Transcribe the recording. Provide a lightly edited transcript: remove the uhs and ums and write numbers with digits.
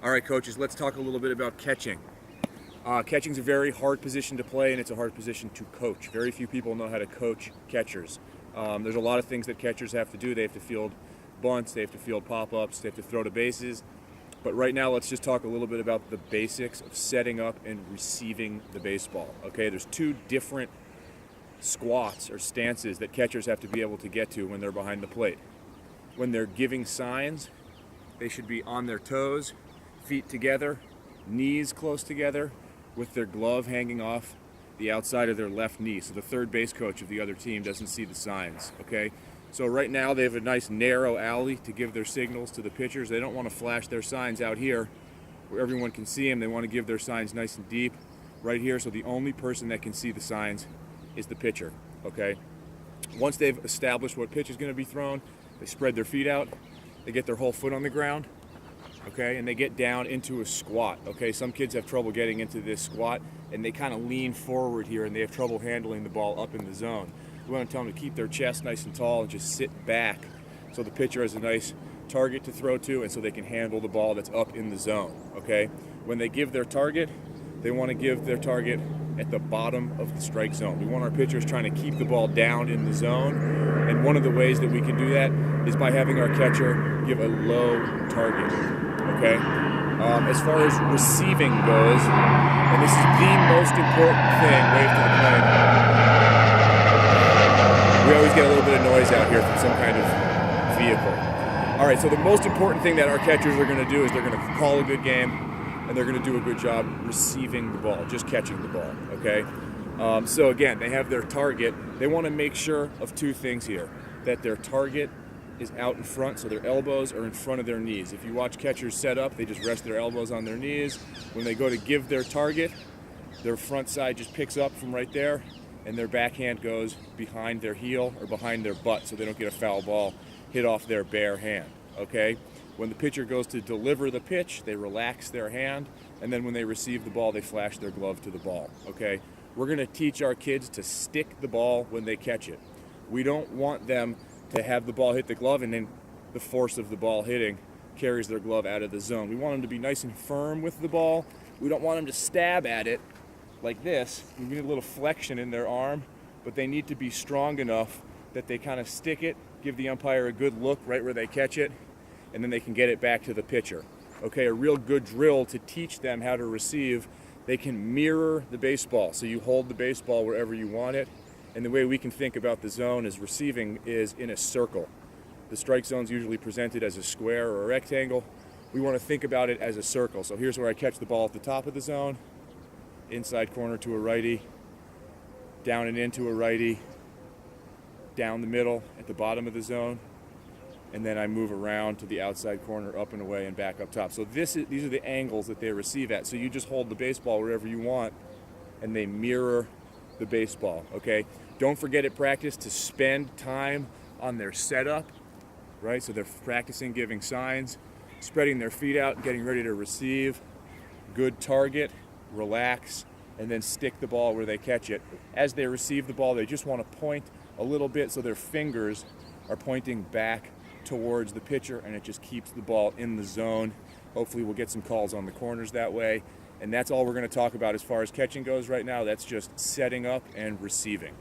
All right, coaches, let's talk a little bit about catching. Catching's a very hard position to play, and it's a hard position to coach. Very few people know how to coach catchers. There's a lot of things that catchers have to do. They have to field bunts, they have to field pop-ups, they have to throw to bases. But right now, let's just talk a little bit about the basics of setting up and receiving the baseball. Okay, there's two different squats or stances that catchers have to be able to get to when they're behind the plate. When they're giving signs, they should be on their toes, feet together, knees close together, with their glove hanging off the outside of their left knee, so the third base coach of the other team doesn't see the signs, okay? So right now they have a nice narrow alley to give their signals to the pitchers. They don't want to flash their signs out here where everyone can see them. They want to give their signs nice and deep right here, so the only person that can see the signs is the pitcher, okay? Once they've established what pitch is going to be thrown, they spread their feet out, they get their whole foot on the ground, okay, and they get down into a squat, okay? Some kids have trouble getting into this squat, and they kind of lean forward here, and they have trouble handling the ball up in the zone. We want to tell them to keep their chest nice and tall and just sit back so the pitcher has a nice target to throw to and so they can handle the ball that's up in the zone, okay? When they give their target, they want to give their target at the bottom of the strike zone. We want our pitchers trying to keep the ball down in the zone, and one of the ways that we can do that is by having our catcher give a low target, okay? As far as receiving goes, and this is the most important thing, wave to the plate. We always get a little bit of noise out here from some kind of vehicle. All right, so the most important thing that our catchers are going to do is they're going to call a good game, and they're going to do a good job receiving the ball, just catching the ball, okay? So again, they have their target. They want to make sure of two things here, that their target is out in front, so their elbows are in front of their knees. If you watch catchers set up, they just rest their elbows on their knees. When they go to give their target, their front side just picks up from right there, and their backhand goes behind their heel or behind their butt so they don't get a foul ball hit off their bare hand, okay? When the pitcher goes to deliver the pitch, they relax their hand, and then when they receive the ball, they flash their glove to the ball, okay? We're gonna teach our kids to stick the ball when they catch it. We don't want them to have the ball hit the glove and then the force of the ball hitting carries their glove out of the zone. We want them to be nice and firm with the ball. We don't want them to stab at it like this. We need a little flexion in their arm, but they need to be strong enough that they kind of stick it, give the umpire a good look right where they catch it, and then they can get it back to the pitcher. Okay, a real good drill to teach them how to receive. They can mirror the baseball, so you hold the baseball wherever you want it, and the way we can think about the zone as receiving is in a circle. The strike zone's usually presented as a square or a rectangle. We want to think about it as a circle. So here's where I catch the ball at the top of the zone, inside corner to a righty, down and into a righty, down the middle at the bottom of the zone, and then I move around to the outside corner, up and away, and back up top. So these are the angles that they receive at. So you just hold the baseball wherever you want, and they mirror the baseball, okay? Don't forget at practice to spend time on their setup, right? So they're practicing giving signs, spreading their feet out, getting ready to receive, good target, relax, and then stick the ball where they catch it. As they receive the ball, they just want to point a little bit so their fingers are pointing back towards the pitcher, and it just keeps the ball in the zone. Hopefully we'll get some calls on the corners that way. And that's all we're going to talk about as far as catching goes right now. That's just setting up and receiving.